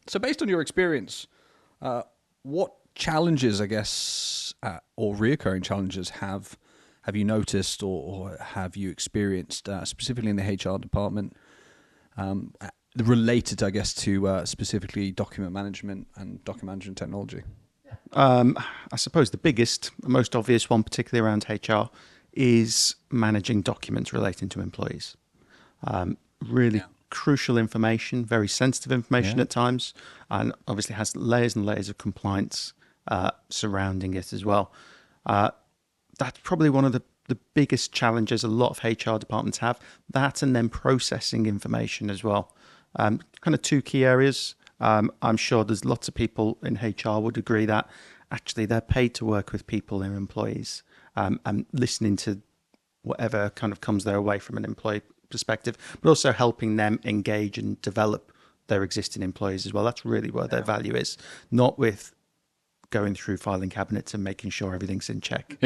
So based on your experience, what challenges, I guess, or reoccurring challenges have you noticed or have you experienced specifically in the HR department related, I guess, to specifically document management and document management technology? I suppose the biggest, most obvious one, particularly around HR, is managing documents relating to employees. Really crucial information, very sensitive information at times, and obviously has layers and layers of compliance surrounding it as well. That's probably one of the biggest challenges a lot of HR departments have, that and then processing information as well. Kind of two key areas. I'm sure there's lots of people in HR would agree that actually they're paid to work with people, their employees, and listening to whatever kind of comes their way from an employee perspective, but also helping them engage and develop their existing employees as well. That's really where their value is, not with going through filing cabinets and making sure everything's in check.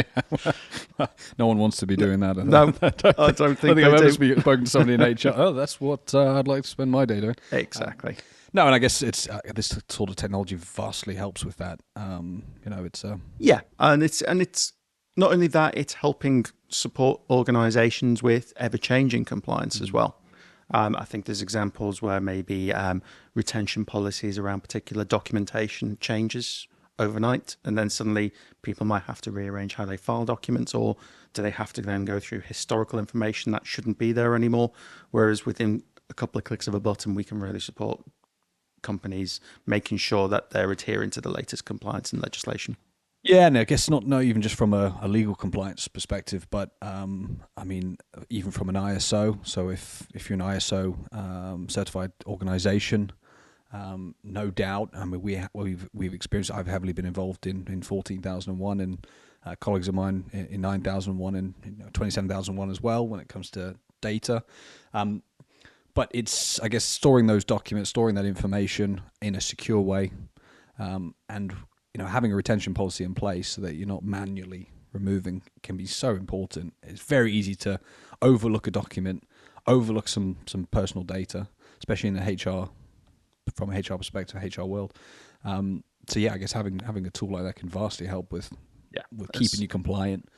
No one wants to be doing that. No, I don't think I've ever spoken to somebody in HR. Oh, that's what I'd like to spend my day doing. Exactly. No, and I guess it's this sort of technology vastly helps with that. It's and it's not only that, it's helping support organisations with ever-changing compliance as well. I think there's examples where maybe retention policies around particular documentation changes overnight, and then suddenly people might have to rearrange how they file documents, or do they have to then go through historical information that shouldn't be there anymore? Whereas within a couple of clicks of a button, we can really support companies making sure that they're adhering to the latest compliance and legislation. Yeah, and I guess not even just from a legal compliance perspective, but even from an ISO. So if you're an ISO certified organization, no doubt. I mean, we've experienced. I've heavily been involved in 14,001, and colleagues of mine in 9,001 and 27,001 as well when it comes to data. But it's, I guess, storing those documents, storing that information in a secure way, and having a retention policy in place so that you're not manually removing can be so important. It's very easy to overlook a document, overlook some personal data, especially in the HR, from a HR perspective, HR world. I guess having a tool like that can vastly help with keeping you compliant.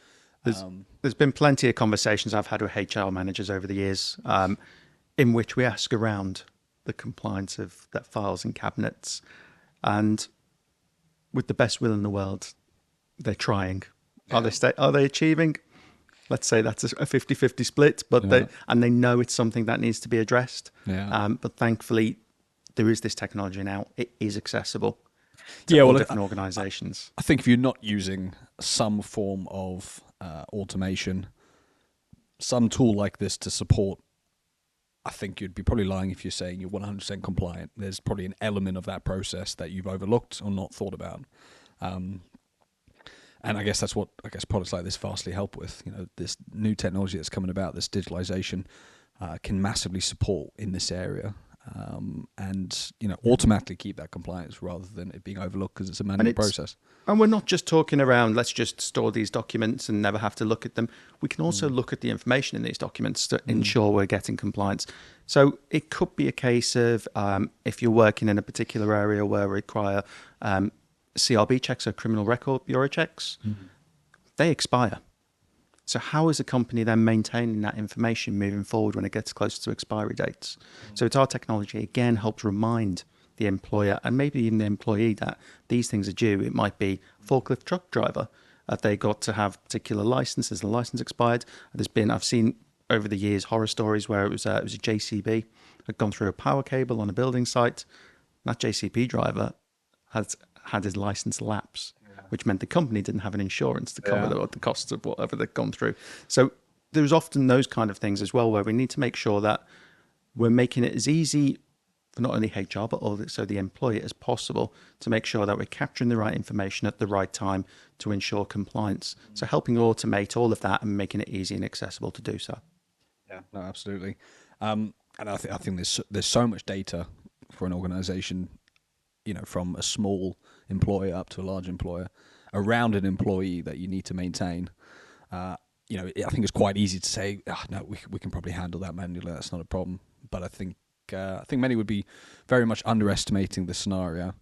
There's been plenty of conversations I've had with HR managers over the years, in which we ask around the compliance of their files and cabinets, and with the best will in the world, they're trying. Are they achieving? Let's say that's a 50-50 split, but they know it's something that needs to be addressed. But thankfully, there is this technology now. It is accessible to all different organizations. I think if you're not using some form of automation, some tool like this to support, I think you'd be probably lying if you're saying you're 100% compliant. There's probably an element of that process that you've overlooked or not thought about. And I guess that's what products like this vastly help with. This new technology that's coming about, this digitalization, can massively support in this area. And automatically keep that compliance rather than it being overlooked because it's a manual process. And we're not just talking around, let's just store these documents and never have to look at them. We can also look at the information in these documents to ensure we're getting compliance. So it could be a case of if you're working in a particular area where we require CRB checks, or criminal record bureau checks, they expire. So how is a company then maintaining that information moving forward when it gets closer to expiry dates? So it's our technology, again, helps remind the employer and maybe even the employee that these things are due. It might be a forklift truck driver. If they got to have particular licenses, the license expired. I've seen over the years horror stories where it was a JCB had gone through a power cable on a building site. That JCB driver has had his license lapse, which meant the company didn't have an insurance to cover the costs of whatever they've gone through. So there's often those kind of things as well where we need to make sure that we're making it as easy for not only HR but also the employer as possible to make sure that we're capturing the right information at the right time to ensure compliance. So helping automate all of that and making it easy and accessible to do so. Yeah, no, absolutely. And I think there's so much data for an organization, from a small employer up to a large employer, around an employee that you need to maintain. I think it's quite easy to say, no, we can probably handle that manually. That's not a problem. But I think I think many would be very much underestimating the scenario.